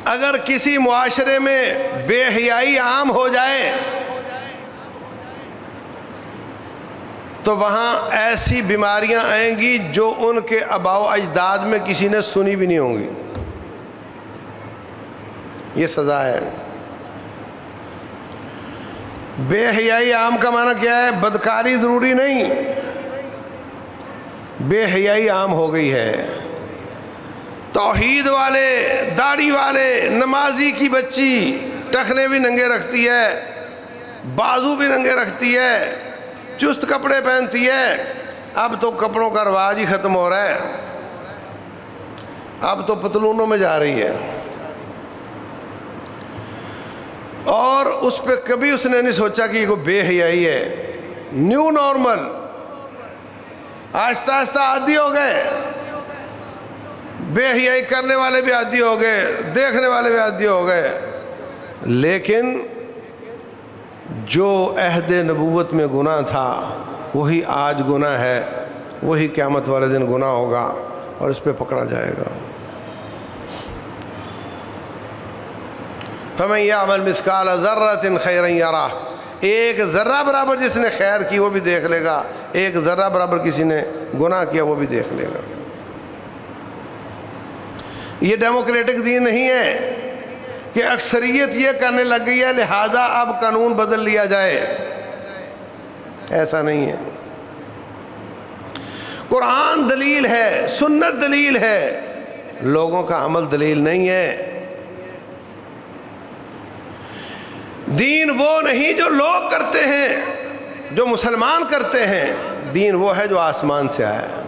اگر کسی معاشرے میں بے حیائی عام ہو جائے تو وہاں ایسی بیماریاں آئیں گی جو ان کے آباء و اجداد میں کسی نے سنی بھی نہیں ہوں گی. یہ سزا ہے. بے حیائی عام کا معنی کیا ہے؟ بدکاری ضروری نہیں، بے حیائی عام ہو گئی ہے. توحید والے، داڑھی والے، نمازی کی بچی ٹخنے بھی ننگے رکھتی ہے، بازو بھی ننگے رکھتی ہے، چست کپڑے پہنتی ہے. اب تو کپڑوں کا رواج ہی ختم ہو رہا ہے، اب تو پتلونوں میں جا رہی ہے. اور اس پہ کبھی اس نے نہیں سوچا کہ یہ کوئی بے حیائی ہے. New normal. آہستہ آہستہ عادی ہو گئے، بے حیائی کرنے والے بھی عادی ہو گئے، دیکھنے والے بھی عادی ہو گئے. لیکن جو عہد نبوت میں گناہ تھا وہی آج گناہ ہے، وہی قیامت والے دن گناہ ہوگا اور اس پہ پکڑا جائے گا. فَمَن يَعْمَلْ مِثْقَالَ ذَرَّةٍ خَيْرًا يَرَهُ. ایک ذرہ برابر جس نے خیر کی وہ بھی دیکھ لے گا، ایک ذرہ برابر کسی نے گناہ کیا وہ بھی دیکھ لے گا. یہ ڈیموکریٹک دین نہیں ہے کہ اکثریت یہ کرنے لگ گئی ہے لہذا اب قانون بدل لیا جائے. ایسا نہیں ہے. قرآن دلیل ہے، سنت دلیل ہے، لوگوں کا عمل دلیل نہیں ہے. دین وہ نہیں جو لوگ کرتے ہیں، جو مسلمان کرتے ہیں. دین وہ ہے جو آسمان سے آیا ہے،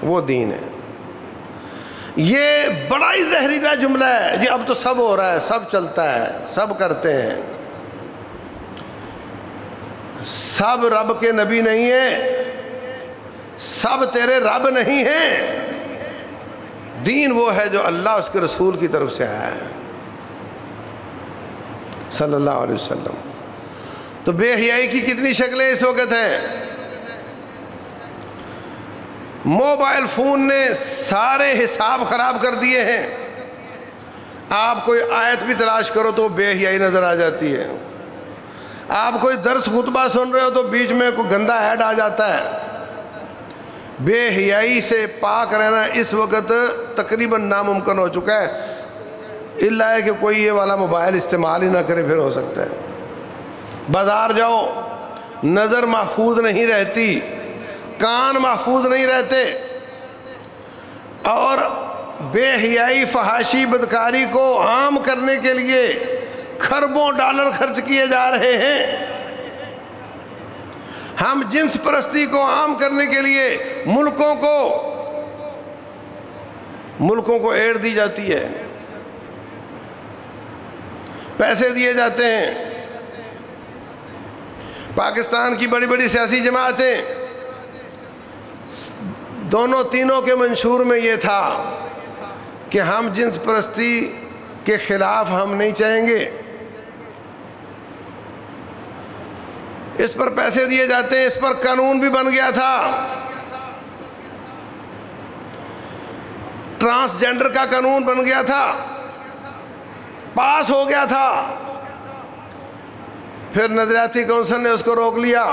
وہ دین ہے. یہ بڑا ہی زہریلا جملہ ہے جی. اب تو سب ہو رہا ہے، سب چلتا ہے، سب کرتے ہیں. سب رب کے نبی نہیں ہیں، سب تیرے رب نہیں ہیں. دین وہ ہے جو اللہ اس کے رسول کی طرف سے آیا ہے صلی اللہ علیہ وسلم. تو بے حیائی کی کتنی شکلیں اس وقت ہیں. موبائل فون نے سارے حساب خراب کر دیے ہیں. آپ کوئی آیت بھی تلاش کرو تو بے حیائی نظر آ جاتی ہے. آپ کوئی درس خطبہ سن رہے ہو تو بیچ میں کوئی گندا ایڈ آ جاتا ہے. بے حیائی سے پاک رہنا اس وقت تقریباً ناممکن ہو چکا ہے، الا ہے کہ کوئی یہ والا موبائل استعمال ہی نہ کرے پھر ہو سکتا ہے. بازار جاؤ نظر محفوظ نہیں رہتی، کان محفوظ نہیں رہتے، اور بے حیائی فحاشی بدکاری کو عام کرنے کے لیے کھربوں ڈالر خرچ کیے جا رہے ہیں. ہم جنس پرستی کو عام کرنے کے لیے ملکوں کو ایڈ دی جاتی ہے، پیسے دیے جاتے ہیں. پاکستان کی بڑی بڑی سیاسی جماعتیں دونوں تینوں کے منشور میں یہ تھا کہ ہم جنس پرستی کے خلاف ہم نہیں چاہیں گے. اس پر پیسے دیے جاتے ہیں، اس پر قانون بھی بن گیا تھا. ٹرانسجینڈر کا قانون بن گیا تھا، پاس ہو گیا تھا. پھر نظریاتی کونسل نے اس کو روک لیا.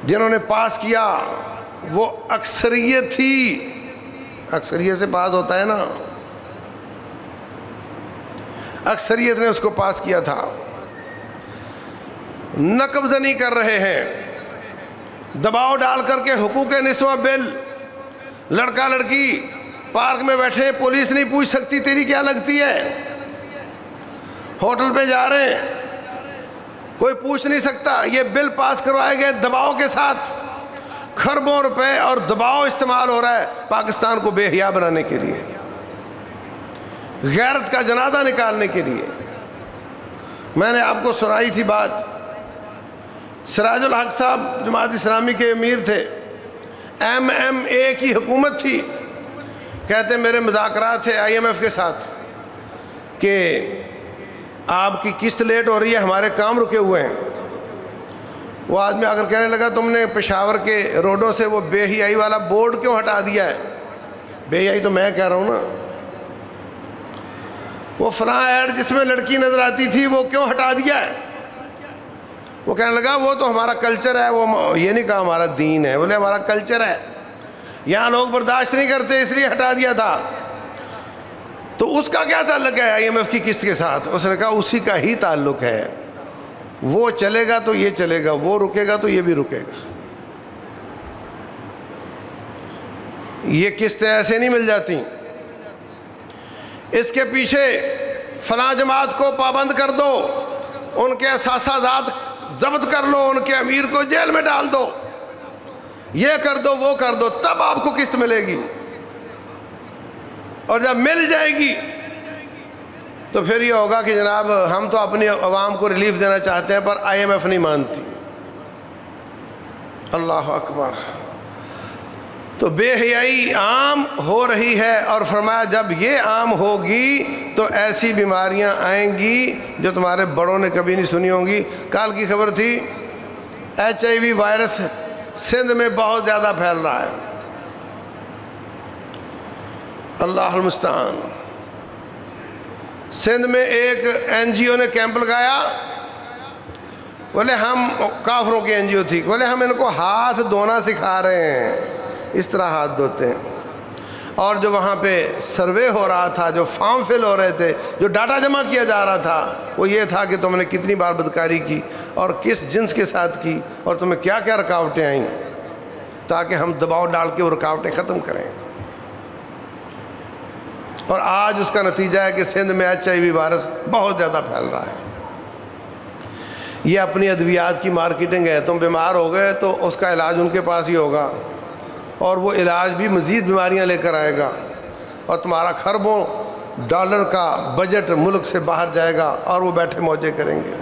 جنہوں نے پاس کیا وہ اکثریت تھی، اکثریت سے پاس ہوتا ہے نا، اکثریت نے اس کو پاس کیا تھا. نقب زنی کر رہے ہیں، دباؤ ڈال کر کے حقوق نسواں بل. لڑکا لڑکی پارک میں بیٹھے، پولیس نہیں پوچھ سکتی تیری کیا لگتی ہے. ہوٹل پہ جا رہے ہیں، کوئی پوچھ نہیں سکتا. یہ بل پاس کروائے گئے دباؤ کے ساتھ. کھربوں روپے اور دباؤ استعمال ہو رہا ہے پاکستان کو بے حیا بنانے کے لیے، غیرت کا جنازہ نکالنے کے لیے. میں نے آپ کو سنائی تھی بات. سراج الحق صاحب جماعت اسلامی کے امیر تھے، MMA کی حکومت تھی. کہتے میرے مذاکرات تھے IMF کے ساتھ کہ آپ کی قسط لیٹ ہو رہی ہے، ہمارے کام رکے ہوئے ہیں. وہ آدمی آ کر کہنے لگا تم نے پشاور کے روڈوں سے وہ بے حیائی والا بورڈ کیوں ہٹا دیا ہے؟ بے حیائی تو میں کہہ رہا ہوں نا. وہ فلاں ایڈ جس میں لڑکی نظر آتی تھی وہ کیوں ہٹا دیا ہے؟ وہ کہنے لگا وہ تو ہمارا کلچر ہے، وہ یہ نہیں کہا ہمارا دین ہے، بولے ہمارا کلچر ہے، یہاں لوگ برداشت نہیں کرتے اس لیے ہٹا دیا تھا۔ تو اس کا کیا تعلق ہے IMF کی قسط کے ساتھ؟ اس نے کہا اسی کا ہی تعلق ہے، وہ چلے گا تو یہ چلے گا، وہ رکے گا تو یہ بھی رکے گا۔ یہ قسطیں ایسے نہیں مل جاتی، اس کے پیچھے فلاں جماعت کو پابند کر دو، ان کے اثاثات ضبط کر لو، ان کے امیر کو جیل میں ڈال دو، یہ کر دو وہ کر دو، تب آپ کو قسط ملے گی۔ اور جب مل جائے گی تو پھر یہ ہوگا کہ جناب ہم تو اپنی عوام کو ریلیف دینا چاہتے ہیں پر IMF نہیں مانتی۔ اللہ اکبر۔ تو بے حیائی عام ہو رہی ہے، اور فرمایا جب یہ عام ہوگی تو ایسی بیماریاں آئیں گی جو تمہارے بڑوں نے کبھی نہیں سنی ہوں گی۔ کل کی خبر تھی HIV وائرس سندھ میں بہت زیادہ پھیل رہا ہے، اللہ المستعان۔ سندھ میں ایک NGO نے کیمپ لگایا، بولے ہم کافروں کی NGO تھی، بولے ہم ان کو ہاتھ دھونا سکھا رہے ہیں، اس طرح ہاتھ دھوتے ہیں۔ اور جو وہاں پہ سروے ہو رہا تھا، جو فارم فل ہو رہے تھے، جو ڈاٹا جمع کیا جا رہا تھا، وہ یہ تھا کہ تم نے کتنی بار بدکاری کی اور کس جنس کے ساتھ کی اور تمہیں کیا کیا رکاوٹیں آئیں، تاکہ ہم دباؤ ڈال کے وہ رکاوٹیں ختم کریں۔ اور آج اس کا نتیجہ ہے کہ سندھ میں HIV وائرس بہت زیادہ پھیل رہا ہے۔ یہ اپنی ادویات کی مارکیٹنگ ہے، تم بیمار ہو گئے تو اس کا علاج ان کے پاس ہی ہوگا، اور وہ علاج بھی مزید بیماریاں لے کر آئے گا، اور تمہارا خربوں ڈالر کا بجٹ ملک سے باہر جائے گا، اور وہ بیٹھے موجے کریں گے۔